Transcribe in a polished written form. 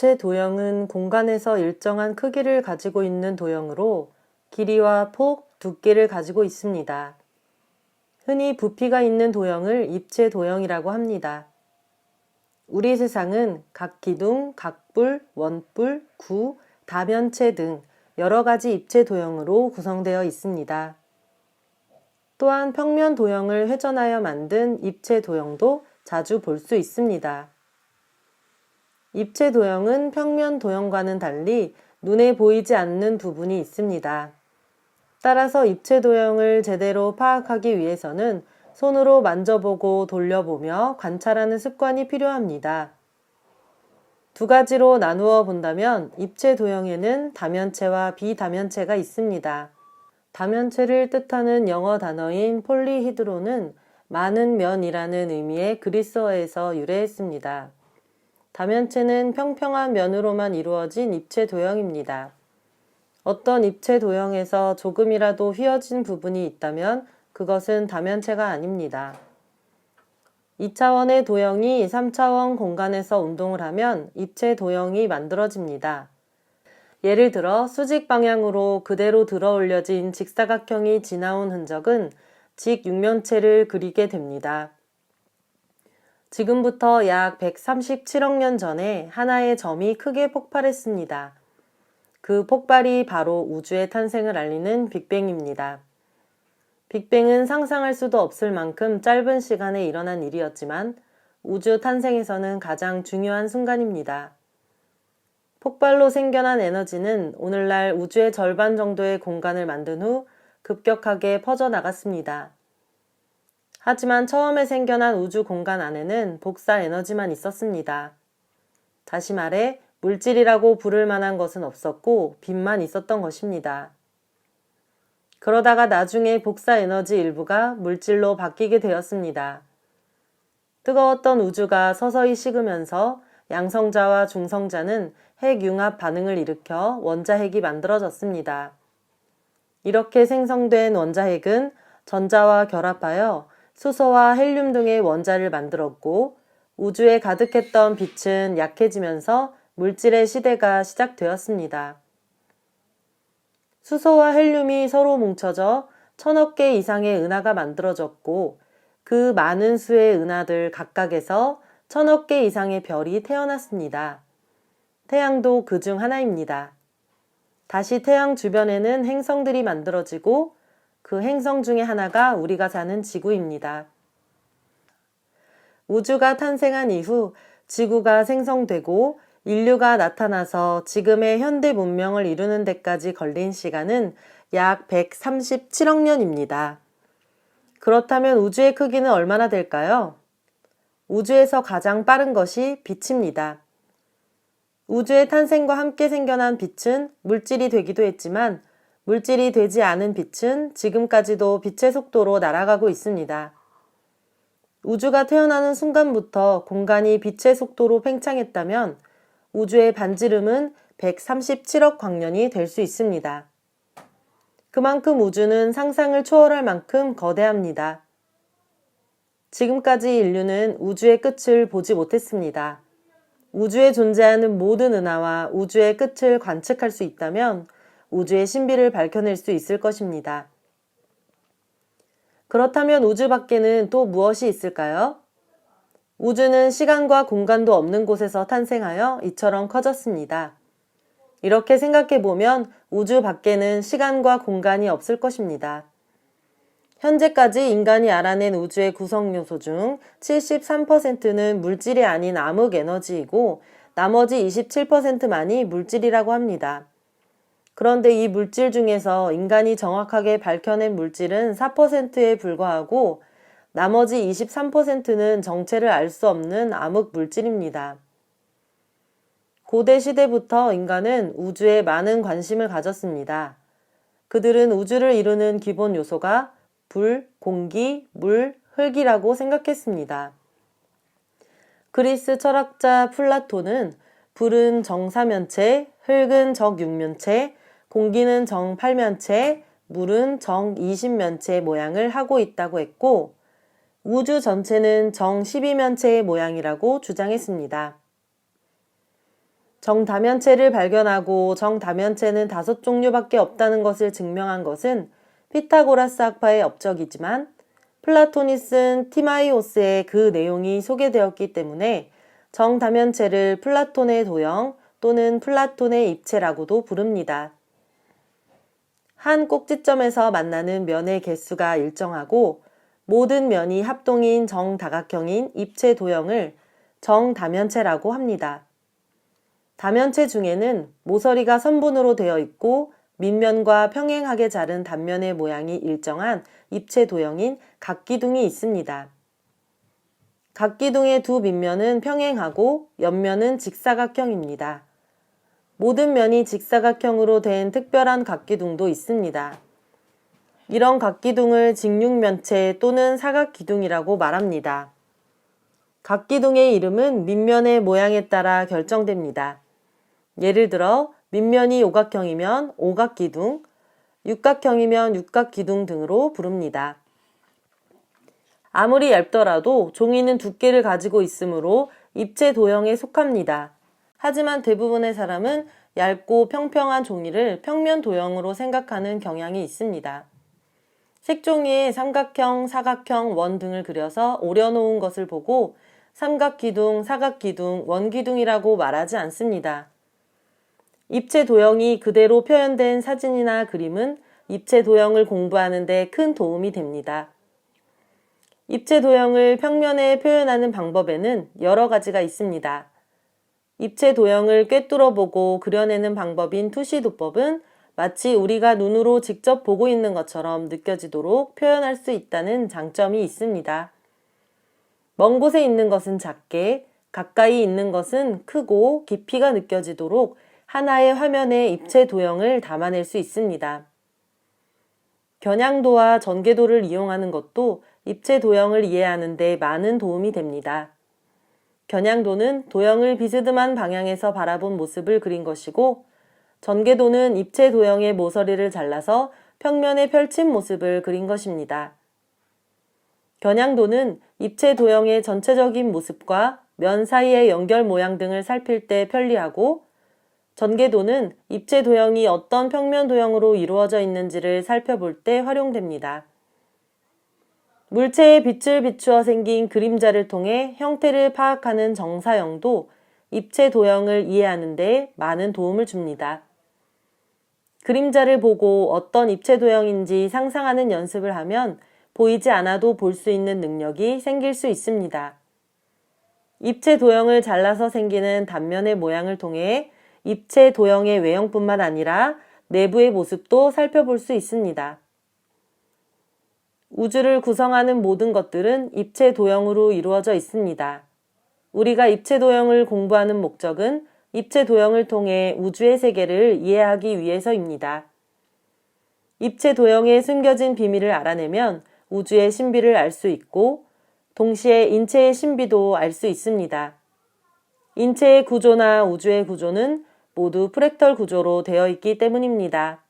입체 도형은 공간에서 일정한 크기를 가지고 있는 도형으로 길이와 폭, 두께를 가지고 있습니다. 흔히 부피가 있는 도형을 입체 도형이라고 합니다. 우리 세상은 각기둥, 각불, 원뿔, 구, 다면체 등 여러 가지 입체 도형으로 구성되어 있습니다. 또한 평면 도형을 회전하여 만든 입체 도형도 자주 볼 수 있습니다. 입체 도형은 평면 도형과는 달리 눈에 보이지 않는 부분이 있습니다. 따라서 입체 도형을 제대로 파악하기 위해서는 손으로 만져보고 돌려보며 관찰하는 습관이 필요합니다. 두 가지로 나누어 본다면 입체 도형에는 다면체와 비다면체가 있습니다. 다면체를 뜻하는 영어 단어인 폴리히드로는 많은 면이라는 의미의 그리스어에서 유래했습니다. 다면체는 평평한 면으로만 이루어진 입체 도형입니다. 어떤 입체 도형에서 조금이라도 휘어진 부분이 있다면 그것은 다면체가 아닙니다. 2차원의 도형이 3차원 공간에서 운동을 하면 입체 도형이 만들어집니다. 예를 들어 수직 방향으로 그대로 들어 올려진 직사각형이 지나온 흔적은 직육면체를 그리게 됩니다. 지금부터 약 137억 년 전에 하나의 점이 크게 폭발했습니다. 그 폭발이 바로 우주의 탄생을 알리는 빅뱅입니다. 빅뱅은 상상할 수도 없을 만큼 짧은 시간에 일어난 일이었지만 우주 탄생에서는 가장 중요한 순간입니다. 폭발로 생겨난 에너지는 오늘날 우주의 절반 정도의 공간을 만든 후 급격하게 퍼져나갔습니다. 하지만 처음에 생겨난 우주 공간 안에는 복사 에너지만 있었습니다. 다시 말해 물질이라고 부를 만한 것은 없었고 빛만 있었던 것입니다. 그러다가 나중에 복사 에너지 일부가 물질로 바뀌게 되었습니다. 뜨거웠던 우주가 서서히 식으면서 양성자와 중성자는 핵융합 반응을 일으켜 원자핵이 만들어졌습니다. 이렇게 생성된 원자핵은 전자와 결합하여 수소와 헬륨 등의 원자를 만들었고 우주에 가득했던 빛은 약해지면서 물질의 시대가 시작되었습니다. 수소와 헬륨이 서로 뭉쳐져 1000억 개 이상의 은하가 만들어졌고 그 많은 수의 은하들 각각에서 1000억 개 이상의 별이 태어났습니다. 태양도 그 중 하나입니다. 다시 태양 주변에는 행성들이 만들어지고 그 행성 중에 하나가 우리가 사는 지구입니다. 우주가 탄생한 이후 지구가 생성되고 인류가 나타나서 지금의 현대 문명을 이루는 데까지 걸린 시간은 약 137억 년입니다. 그렇다면 우주의 크기는 얼마나 될까요? 우주에서 가장 빠른 것이 빛입니다. 우주의 탄생과 함께 생겨난 빛은 물질이 되기도 했지만 물질이 되지 않은 빛은 지금까지도 빛의 속도로 날아가고 있습니다. 우주가 태어나는 순간부터 공간이 빛의 속도로 팽창했다면 우주의 반지름은 137억 광년이 될 수 있습니다. 그만큼 우주는 상상을 초월할 만큼 거대합니다. 지금까지 인류는 우주의 끝을 보지 못했습니다. 우주에 존재하는 모든 은하와 우주의 끝을 관측할 수 있다면 우주의 신비를 밝혀낼 수 있을 것입니다. 그렇다면 우주 밖에는 또 무엇이 있을까요? 우주는 시간과 공간도 없는 곳에서 탄생하여 이처럼 커졌습니다. 이렇게 생각해보면 우주 밖에는 시간과 공간이 없을 것입니다. 현재까지 인간이 알아낸 우주의 구성 요소 중 73%는 물질이 아닌 암흑 에너지이고 나머지 27%만이 물질이라고 합니다. 그런데 이 물질 중에서 인간이 정확하게 밝혀낸 물질은 4%에 불과하고 나머지 23%는 정체를 알 수 없는 암흑 물질입니다. 고대 시대부터 인간은 우주에 많은 관심을 가졌습니다. 그들은 우주를 이루는 기본 요소가 불, 공기, 물, 흙이라고 생각했습니다. 그리스 철학자 플라톤은 불은 정사면체, 흙은 정육면체, 공기는 정팔면체, 물은 정이십면체의 모양을 하고 있다고 했고 우주 전체는 정12면체의 모양이라고 주장했습니다. 정다면체를 발견하고 정다면체는 5종류밖에 없다는 것을 증명한 것은 피타고라스 학파의 업적이지만 플라톤이 쓴 티마이오스에 그 내용이 소개되었기 때문에 정다면체를 플라톤의 도형 또는 플라톤의 입체라고도 부릅니다. 한 꼭지점에서 만나는 면의 개수가 일정하고 모든 면이 합동인 정다각형인 입체 도형을 정다면체라고 합니다. 다면체 중에는 모서리가 선분으로 되어 있고 밑면과 평행하게 자른 단면의 모양이 일정한 입체 도형인 각기둥이 있습니다. 각기둥의 두 밑면은 평행하고 옆면은 직사각형입니다. 모든 면이 직사각형으로 된 특별한 각기둥도 있습니다. 이런 각기둥을 직육면체 또는 사각기둥이라고 말합니다. 각기둥의 이름은 밑면의 모양에 따라 결정됩니다. 예를 들어 밑면이 오각형이면 오각기둥, 육각형이면 육각기둥 등으로 부릅니다. 아무리 얇더라도 종이는 두께를 가지고 있으므로 입체 도형에 속합니다. 하지만 대부분의 사람은 얇고 평평한 종이를 평면 도형으로 생각하는 경향이 있습니다. 색종이에 삼각형, 사각형, 원 등을 그려서 오려놓은 것을 보고 삼각기둥, 사각기둥, 원기둥이라고 말하지 않습니다. 입체 도형이 그대로 표현된 사진이나 그림은 입체 도형을 공부하는 데 큰 도움이 됩니다. 입체 도형을 평면에 표현하는 방법에는 여러 가지가 있습니다. 입체 도형을 꿰뚫어 보고 그려내는 방법인 투시도법은 마치 우리가 눈으로 직접 보고 있는 것처럼 느껴지도록 표현할 수 있다는 장점이 있습니다. 먼 곳에 있는 것은 작게, 가까이 있는 것은 크고 깊이가 느껴지도록 하나의 화면에 입체 도형을 담아낼 수 있습니다. 겨냥도와 전개도를 이용하는 것도 입체 도형을 이해하는 데 많은 도움이 됩니다. 겨냥도는 도형을 비스듬한 방향에서 바라본 모습을 그린 것이고, 전개도는 입체 도형의 모서리를 잘라서 평면에 펼친 모습을 그린 것입니다. 겨냥도는 입체 도형의 전체적인 모습과 면 사이의 연결 모양 등을 살필 때 편리하고, 전개도는 입체 도형이 어떤 평면 도형으로 이루어져 있는지를 살펴볼 때 활용됩니다. 물체에 빛을 비추어 생긴 그림자를 통해 형태를 파악하는 정사형도 입체 도형을 이해하는 데 많은 도움을 줍니다. 그림자를 보고 어떤 입체 도형인지 상상하는 연습을 하면 보이지 않아도 볼 수 있는 능력이 생길 수 있습니다. 입체 도형을 잘라서 생기는 단면의 모양을 통해 입체 도형의 외형뿐만 아니라 내부의 모습도 살펴볼 수 있습니다. 우주를 구성하는 모든 것들은 입체 도형으로 이루어져 있습니다. 우리가 입체 도형을 공부하는 목적은 입체 도형을 통해 우주의 세계를 이해하기 위해서입니다. 입체 도형에 숨겨진 비밀을 알아내면 우주의 신비를 알 수 있고 동시에 인체의 신비도 알 수 있습니다. 인체의 구조나 우주의 구조는 모두 프랙털 구조로 되어 있기 때문입니다.